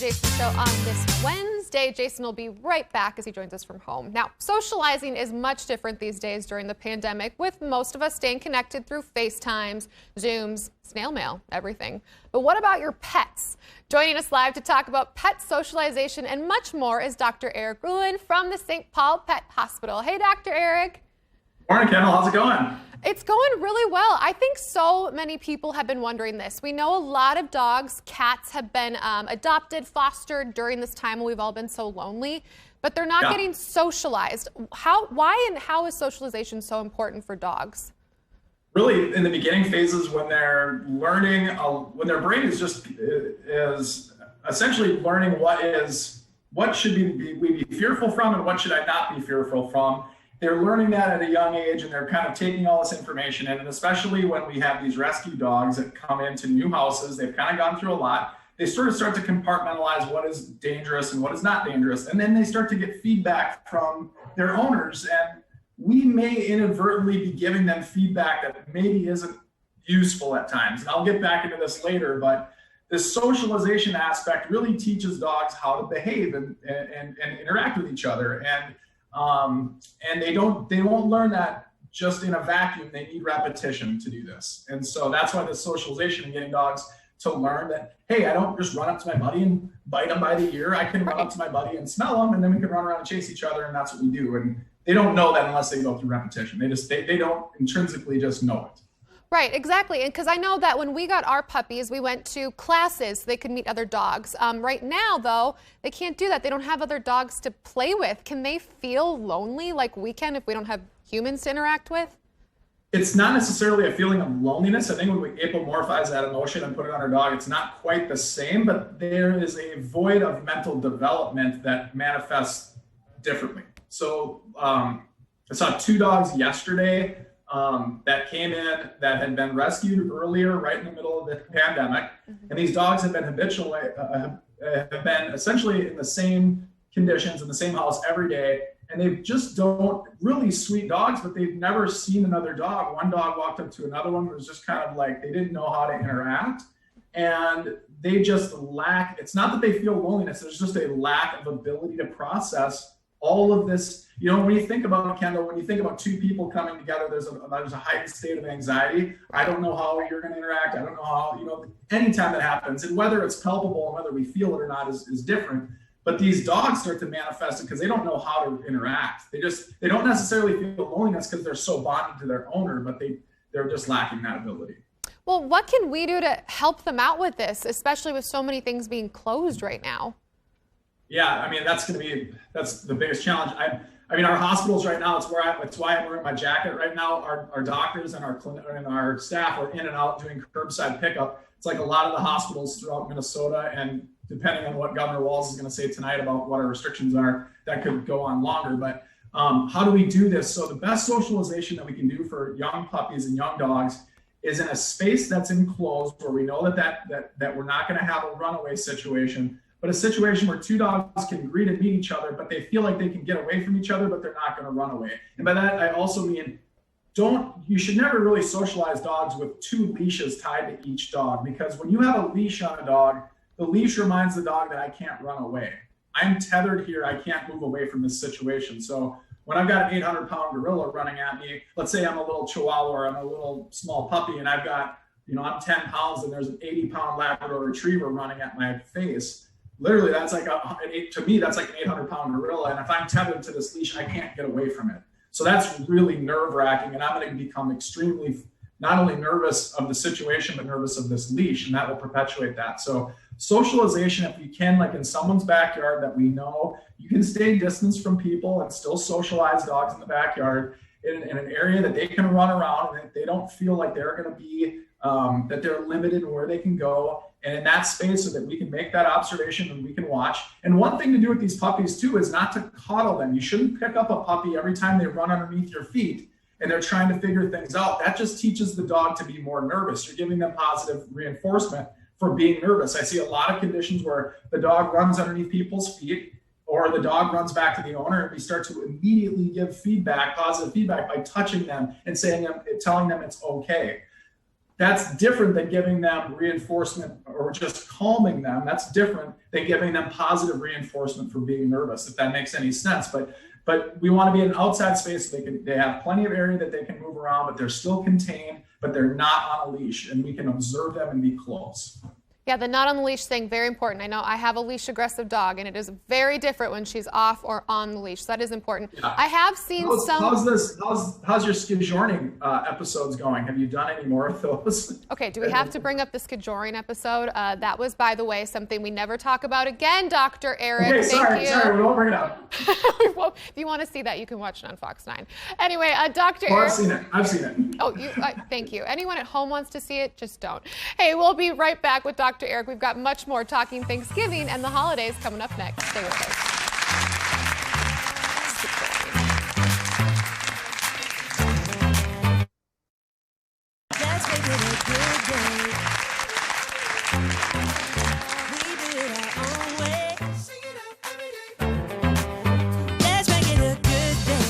Jason Show on this Wednesday. Jason will be right back as he joins us from home. Now, socializing is much different these days during the pandemic, with most of us staying connected through FaceTimes, Zooms, snail mail, everything. But what about your pets? Joining us live to talk about pet socialization and much more is Dr. Eric Ruhland from the St. Paul Pet Hospital. Hey, Dr. Eric. Morning, Kendall. How's it going? It's going really well. I think so many people have been wondering this. We know a lot of dogs, cats have been adopted, fostered during this time when we've all been so lonely, but they're not getting socialized. Why and how is socialization so important for dogs? Really, in the beginning phases when they're learning, when their brain is essentially learning what should we be fearful from and what should I not be fearful from. They're learning that at a young age, and they're kind of taking all this information in. And especially when we have these rescue dogs that come into new houses, they've kind of gone through a lot. They sort of start to compartmentalize what is dangerous and what is not dangerous. And then they start to get feedback from their owners. And we may inadvertently be giving them feedback that maybe isn't useful at times. And I'll get back into this later, but this socialization aspect really teaches dogs how to behave and interact with each other. And they won't learn that just in a vacuum. They need repetition to do this. And so that's why the socialization and getting dogs to learn that, hey, I don't just run up to my buddy and bite them by the ear. I can run up to my buddy and smell them, and then we can run around and chase each other, and that's what we do. And they don't know that unless they go through repetition. They don't intrinsically just know it. Right, exactly. And because I know that when we got our puppies, we went to classes so they could meet other dogs. Right now, though, they can't do that. They don't have other dogs to play with. Can they feel lonely like we can if we don't have humans to interact with? It's not necessarily a feeling of loneliness. I think when we apomorphize that emotion and put it on our dog, it's not quite the same, but there is a void of mental development that manifests differently. So I saw 2 dogs yesterday that came in that had been rescued earlier, right in the middle of the pandemic. And these dogs have been have been essentially in the same conditions in the same house every day. And they just don't, really sweet dogs, but they've never seen another dog. One dog walked up to another one, was just kind of like, they didn't know how to interact. And they just lack, it's not that they feel loneliness, there's just a lack of ability to process all of this. You know, when you think about, Kendall, when you think about 2 people coming together, there's a heightened state of anxiety. I don't know how you're going to interact. I don't know how, anytime that happens, and whether it's palpable and whether we feel it or not is different. But these dogs start to manifest it because they don't know how to interact. They don't necessarily feel loneliness because they're so bonded to their owner, but they're just lacking that ability. Well, what can we do to help them out with this, especially with so many things being closed right now? Yeah, I mean, that's the biggest challenge. I mean, our hospitals right now, it's why I'm wearing my jacket right now. Our doctors and our staff are in and out doing curbside pickup. It's like a lot of the hospitals throughout Minnesota, and depending on what Governor Walz is going to say tonight about what our restrictions are, that could go on longer. But how do we do this? So the best socialization that we can do for young puppies and young dogs is in a space that's enclosed, where we know that we're not going to have a runaway situation, but a situation where 2 dogs can greet and meet each other, but they feel like they can get away from each other, but they're not going to run away. And by that, I also mean, you should never really socialize dogs with 2 leashes tied to each dog, because when you have a leash on a dog, the leash reminds the dog that I can't run away. I'm tethered here. I can't move away from this situation. So when I've got an 800-pound gorilla running at me, let's say I'm a little Chihuahua or I'm a little small puppy, and I've got, I'm 10 pounds and there's an 80-pound Labrador Retriever running at my face. Literally, that's like to me, that's like an 800-pound gorilla. And if I'm tethered to this leash, I can't get away from it. So that's really nerve-wracking. And I'm going to become extremely, not only nervous of the situation, but nervous of this leash. And that will perpetuate that. So socialization, if you can, like in someone's backyard that we know, you can stay distance from people and still socialize dogs in the backyard in an area that they can run around and they don't feel like they're going to be, that they're limited in where they can go. And in that space, so that we can make that observation and we can watch. And one thing to do with these puppies too is not to coddle them. You shouldn't pick up a puppy every time they run underneath your feet and they're trying to figure things out. That just teaches the dog to be more nervous. You're giving them positive reinforcement for being nervous. I see a lot of conditions where the dog runs underneath people's feet, or the dog runs back to the owner, and we start to immediately give feedback, positive feedback, by touching them and telling them it's okay. That's different than giving them reinforcement or just calming them. That's different than giving them positive reinforcement for being nervous, if that makes any sense. But we want to be in an outside space so they have plenty of area that they can move around, but they're still contained, but they're not on a leash, and we can observe them and be close. Yeah, the not on the leash thing, very important. I know I have a leash aggressive dog, and it is very different when she's off or on the leash. So that is important. Yeah. I have seen how's your scheduling episodes going? Have you done any more of those? Okay, do we have to bring up the scheduling episode? That was, by the way, something we never talk about again, Dr. Eric. Okay, sorry, we won't bring it up. Well, if you want to see that, you can watch it on Fox 9. Anyway, Dr. Eric. I've seen it. Oh, thank you. Anyone at home wants to see it, just don't. Hey, we'll be right back with Dr. Eric. We've got much more talking Thanksgiving and the holidays coming up next. Stay with us. Let's make it a good day. We do it our own way. Sing it out every day. Let's make it a good day.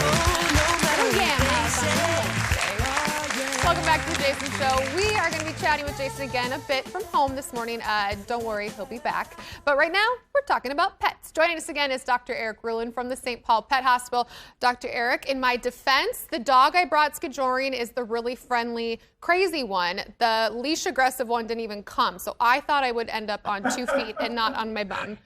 Oh, no matter what they say. Welcome back to the Jason Show. We are going to be chatting with Jason again a bit from home this morning. Don't worry, he'll be back. But right now, we're talking about pets. Joining us again is Dr. Eric Ruhland from the St. Paul Pet Hospital. Dr. Eric, in my defense, the dog I brought Skidjoring is the really friendly, crazy one. The leash aggressive one didn't even come. So I thought I would end up on 2 feet and not on my bum.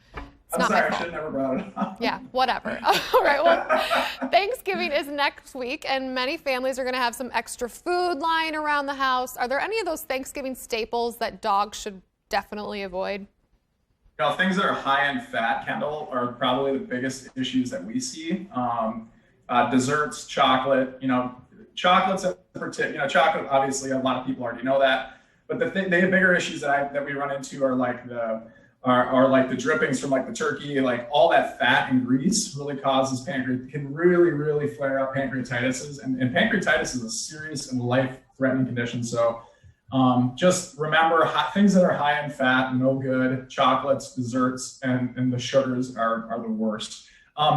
I'm sorry, I should have never brought it up. Yeah, whatever. All right, well, Thanksgiving is next week, and many families are going to have some extra food lying around the house. Are there any of those Thanksgiving staples that dogs should definitely avoid? You know, things that are high in fat, Kendall, are probably the biggest issues that we see. Desserts, chocolate, chocolates in particular, chocolate, obviously, a lot of people already know that. But the bigger issues that we run into are like the drippings from like the turkey, like all that fat and grease really causes can really flare up pancreatitis. And pancreatitis is a serious and life-threatening condition. So just remember things that are high in fat, no good. Chocolates, desserts, and the sugars are the worst.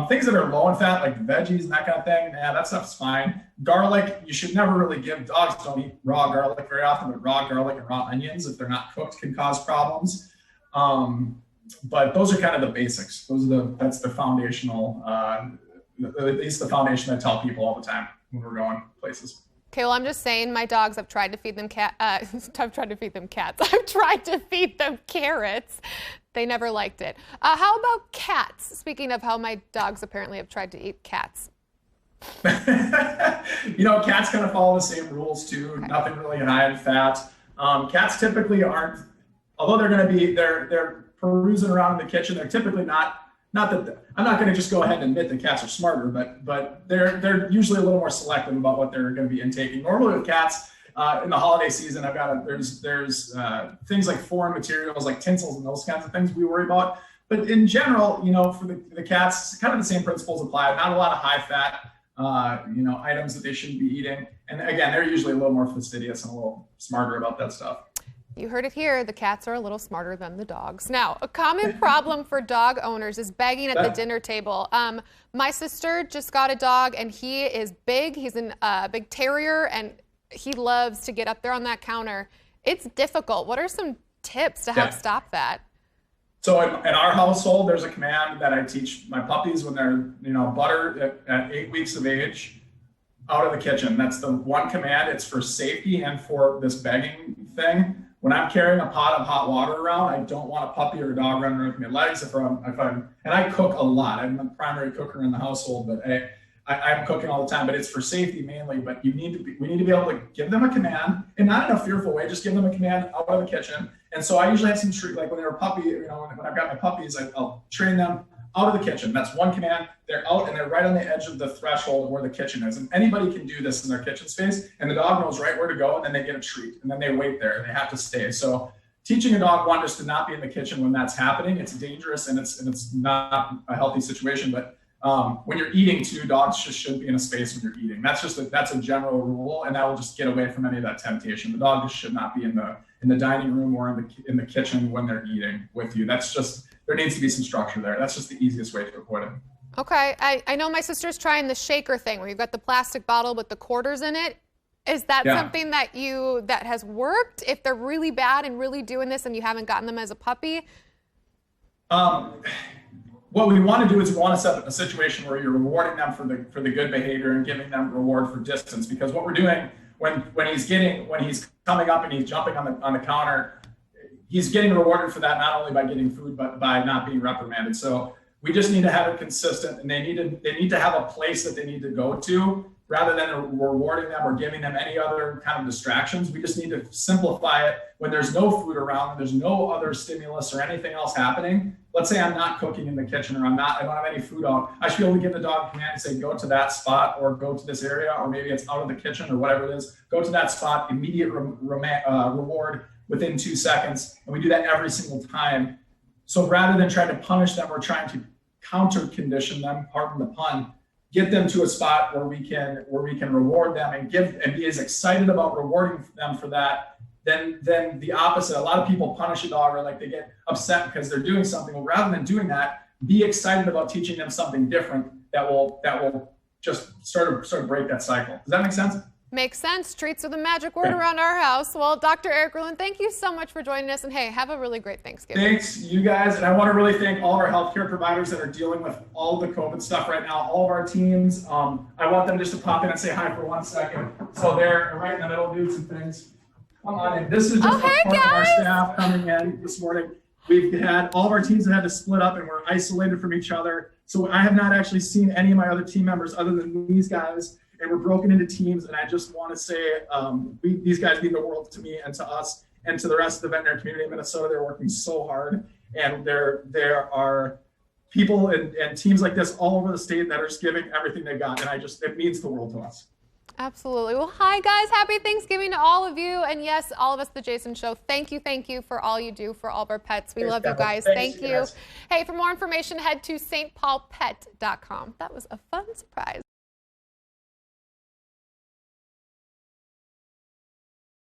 Things that are low in fat, like veggies and that kind of thing, that stuff's fine. Garlic, you should never really give dogs, don't eat raw garlic very often, but raw garlic and raw onions, if they're not cooked, can cause problems. But those are kind of the basics. That's the foundational, at least the foundation I tell people all the time when we're going places. Okay, well, I'm just saying my dogs, I've tried to feed them I've tried to feed them cats. I've tried to feed them carrots. They never liked it. How about cats? Speaking of how my dogs apparently have tried to eat cats. Cats kind of follow the same rules too. Okay. Nothing really high in fat. Cats typically aren't, although they're perusing around in the kitchen, they're typically not that, I'm not going to just go ahead and admit that cats are smarter, but they're usually a little more selective about what they're going to be intaking. Normally with cats, in the holiday season, there's things like foreign materials like tinsels and those kinds of things we worry about. But in general, for the cats, kind of the same principles apply. Not a lot of high fat, items that they shouldn't be eating. And again, they're usually a little more fastidious and a little smarter about that stuff. You heard it here. The cats are a little smarter than the dogs. Now, a common problem for dog owners is begging at the dinner table. My sister just got a dog, and he is big. He's a big terrier, and he loves to get up there on that counter. It's difficult. What are some tips to help stop that? So in our household, there's a command that I teach my puppies when they're, butter at 8 weeks of age, out of the kitchen. That's the one command. It's for safety and for this begging thing. When I'm carrying a pot of hot water around, I don't want a puppy or a dog running with my legs. And I cook a lot. I'm the primary cooker in the household, but I'm cooking all the time. But it's for safety mainly. But we need to be able to give them a command, and not in a fearful way. Just give them a command out of the kitchen. And so I usually have some treat, like when they're a puppy. When I've got my puppies, I'll train them out of the kitchen. That's one command. They're out and they're right on the edge of the threshold of where the kitchen is. And anybody can do this in their kitchen space, and the dog knows right where to go, and then they get a treat, and then they wait there and they have to stay. So teaching a dog just to not be in the kitchen when that's happening, it's dangerous and it's not a healthy situation. But when you're eating too, dogs just shouldn't be in a space when you're eating. That's a general rule, and that will just get away from any of that temptation. The dog just should not be in the dining room or in the kitchen when they're eating with you. There needs to be some structure there. That's just the easiest way to avoid it. Okay, I know my sister's trying the shaker thing where you've got the plastic bottle with the quarters in it. Is that something that has worked? If they're really bad and really doing this and you haven't gotten them as a puppy? What we want to do is we want to set up a situation where you're rewarding them for the good behavior and giving them reward for distance. Because what we're doing when he's coming up and he's jumping on the counter, he's getting rewarded for that not only by getting food but by not being reprimanded. So we just need to have it consistent, and they need to have a place that they need to go to rather than rewarding them or giving them any other kind of distractions. We just need to simplify it when there's no food around and there's no other stimulus or anything else happening. Let's say I'm not cooking in the kitchen or I don't have any food out. I should be able to give the dog a command and say, go to that spot or go to this area, or maybe it's out of the kitchen or whatever it is. Go to that spot, immediate reward within 2 seconds. And we do that every single time. So rather than trying to punish them, we're trying to counter condition them, pardon the pun, get them to a spot where we can reward them and be as excited about rewarding them for that than the opposite. A lot of people punish a dog, or like they get upset because they're doing something. Well, rather than doing that, be excited about teaching them something different that will just sort of break that cycle. Does that make sense? Makes sense. Treats are the magic word around our house. Well, Dr. Eric Ruhland, thank you so much for joining us. And hey, have a really great Thanksgiving. Thanks, you guys. And I want to really thank all of our healthcare providers that are dealing with all of the COVID stuff right now, all of our teams. I want them just to pop in and say hi for 1 second. So they're right in the middle doing some things. Come on in. This is just part of our staff coming in this morning. We've had all of our teams that had to split up and we're isolated from each other. So I have not actually seen any of my other team members other than these guys. And we're broken into teams, and I just want to say these guys mean the world to me and to us and to the rest of the veterinary community in Minnesota. They're working so hard, and there are people and teams like this all over the state that are just giving everything they got, and it means the world to us. Absolutely. Well, hi guys, happy Thanksgiving to all of you, and yes, all of us, the Jason Show. Thank you for all you do for all of our pets. We love you guys. Thank you. Hey, for more information, head to stpaulpet.com. That was a fun surprise.